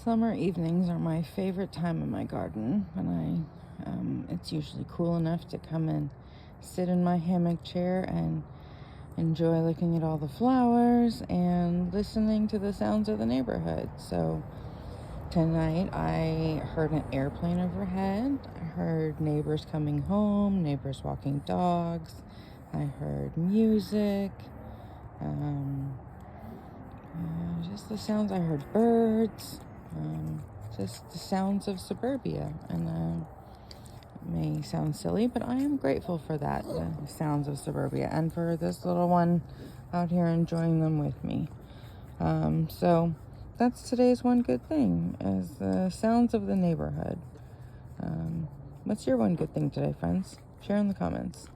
Summer evenings are my favorite time in my garden when it's usually cool enough to come and sit in my hammock chair and enjoy looking at all the flowers and listening to the sounds of the neighborhood. So tonight I heard an airplane overhead. I heard neighbors coming home, neighbors walking dogs. I heard music. Just the sounds. I heard birds. Just the sounds of suburbia. And it may sound silly, but I am grateful for that, the sounds of suburbia, and for this little one out here enjoying them with me. So that's today's one good thing, is the sounds of the neighborhood. What's your one good thing today, friends? Share in the comments.